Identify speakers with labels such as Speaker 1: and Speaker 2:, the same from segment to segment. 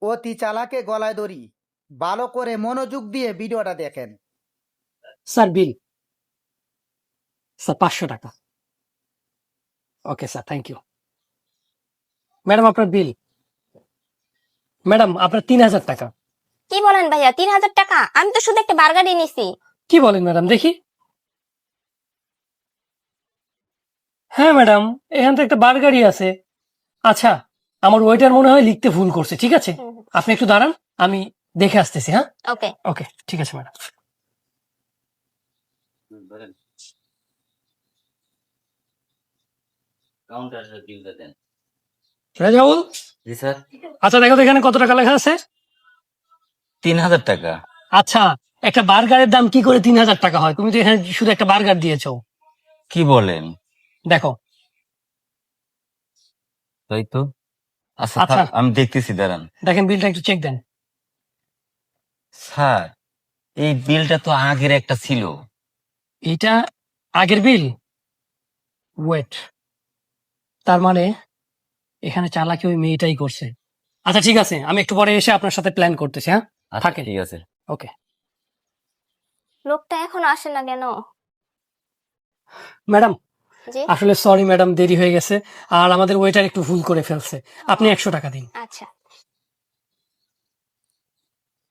Speaker 1: অতি চালাকে গলায় দড়ি। ভালো করে মনোযোগ দিয়ে ভিডিওটা দেখেন।
Speaker 2: স্যার বিল স্যার 500 টাকা। Okay sir, thank you. Madam আপনার বিল। ম্যাডাম আপনার 3000 টাকা।
Speaker 3: কি বলেন ভাইয়া, 3000 টাকা? আমি তো শুধু একটা বার্গারই নিছি।
Speaker 2: কি বলেন ম্যাডাম, দেখি। হ্যাঁ ম্যাডাম, এখান থেকে একটা বার্গারই আছে। আচ্ছা, আমার ওয়েটার মনে হয় লিখতে ভুল করছে। ঠিক আছে, আপনি একটু দাঁড়ান, আমি দেখে আসতেছি। হ্যাঁ,
Speaker 3: ওকে।
Speaker 2: ওকে, ঠিক আছে ম্যাডাম। রেজাউল,
Speaker 4: জি স্যার।
Speaker 2: আচ্ছা দেখো তো এখানে কত টাকা লেখা আছে।
Speaker 4: 3000 টাকা।
Speaker 2: আচ্ছা, একটা বার্গারের দাম কি করে 3000 টাকা হয়? তুমি তো এখানে শুধু একটা বার্গার দিয়েছো।
Speaker 4: কি বলেন?
Speaker 2: দেখো।
Speaker 4: তাই তো। আচ্ছা
Speaker 2: আচ্ছা।
Speaker 4: আমি দেখতেছি, দাঁড়ান।
Speaker 2: দেখেন বিলটা একটু চেক দেন।
Speaker 4: স্যার, এই বিলটা তো আগের একটা ছিল।
Speaker 2: এটা আগের বিল? ওয়েট, তার মানে এখানে চালাকি ওই মেয়েটাই করছে। আচ্ছা ঠিক আছে, আমি একটু পরে এসে আপনার সাথে প্ল্যান করতেছি। হ্যাঁ,
Speaker 4: আচ্ছা,
Speaker 2: থাকে।
Speaker 4: ঠিক আছে।
Speaker 2: ওকে।
Speaker 3: লোকটা এখনো আসে না কেন?
Speaker 2: ম্যাডাম,
Speaker 3: জি।
Speaker 2: আসলে সরি ম্যাডাম, দেরি হয়ে গেছে। আর আমাদের ওয়েটার একটু ভুল করে ফেলছে। আপনি 100 টাকা দিন।
Speaker 3: আচ্ছা,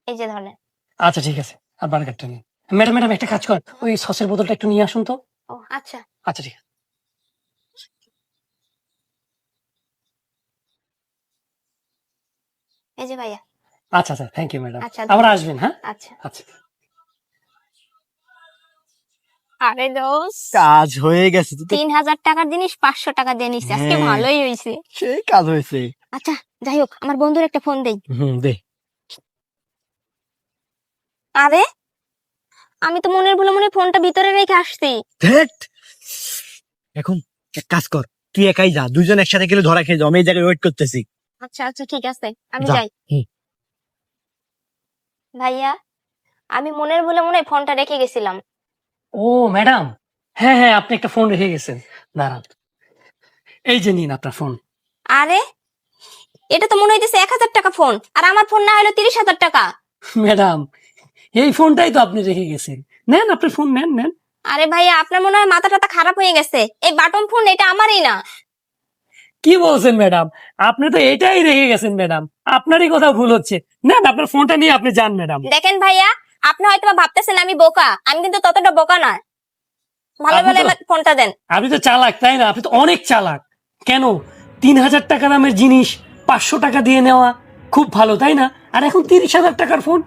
Speaker 3: এই যে ধরেন।
Speaker 2: আচ্ছা ঠিক আছে, আর বার্গারটা নিন। ম্যাডাম ম্যাডাম একটা কাজ কর, ওই সসের বোতলটা একটু নিয়ে আসুন তো।
Speaker 3: ও আচ্ছা।
Speaker 2: আচ্ছা ঠিক আছে।
Speaker 3: এই যে ভাইয়া।
Speaker 2: আচ্ছা আচ্ছা, থ্যাংক ইউ ম্যাডাম।
Speaker 3: আচ্ছা,
Speaker 2: আবার আসবেন। হ্যাঁ,
Speaker 3: আচ্ছা।
Speaker 2: আচ্ছা।
Speaker 3: আরে দোস্ত,
Speaker 5: কাজ হয়ে গেছে তো।
Speaker 3: 3000 টাকার জিনিস 500 টাকা দিয়ে নিছি। আজকে
Speaker 5: হ্যাঁ।
Speaker 3: ভালোই হয়েছে।
Speaker 5: সেই কাজ হয়েছে।
Speaker 3: আচ্ছা যাই হোক, আমার বন্ধুর একটা ফোন দেই।
Speaker 5: দে।
Speaker 3: আরে আমি তো মনের ভুলে মনে ফোনটা ভিতরে রেখে আসছি।
Speaker 5: ধ্যাৎ। এখন এক কাজ কর, তুই একাই যা, দুজন একসাথে গেলে ধরা খেয়ে যাও, আমি এই জায়গায় ওয়েট করতেছি।
Speaker 3: আচ্ছা আচ্ছা ঠিক আছে, আমি
Speaker 5: যা।
Speaker 3: যাই। ভাইয়া, আমি মনের ভুলে মনে হয় ফোনটা রেখে গেছিলাম।
Speaker 2: ও ম্যাডাম, হ্যাঁ হ্যাঁ, আপনি একটা ফোন রেখে গেছেন। দাঁড়ান, এই যে নিন আপনার ফোন।
Speaker 3: আরে এটা তো মনে হইতেছে 1000 টাকা ফোন, আর আমার ফোন না হলো 30,000 টাকা।
Speaker 2: ম্যাডাম, এই ফোনটাই তো আপনি রেখে গেছেন। নেন আপনার ফোন, নেন নেন।
Speaker 3: আরে ভাইয়া, আপনার মনে হয় মাথা টাথা খারাপ হয়ে গেছে। এই বাটন ফোন এটা আমারই না।
Speaker 2: কি বলছেন ম্যাডাম, আপনি তো এটাই রেখে গেছেন ম্যাডাম, আপনারই কথা ভুল হচ্ছে। নেন আপনার ফোনটা নিয়ে আপনি যান ম্যাডাম।
Speaker 3: দেখেন ভাইয়া, আপনি হয়তো বা ভাবতেছেন আমি বোকা, আমি কিন্তু ততটা বোকা না। ভালো
Speaker 2: আপনি
Speaker 3: ভালো
Speaker 2: তো-
Speaker 3: এবার ফোনটা দেন।
Speaker 2: আপনি তো চালাক, তাই না? আপনি তো অনেক চালাক। কেন 3000 টাকা দামের জিনিস 500 টাকা দিয়ে নেওয়া খুব ভালো, তাই না? আর এখন 30,000 টাকার ফোন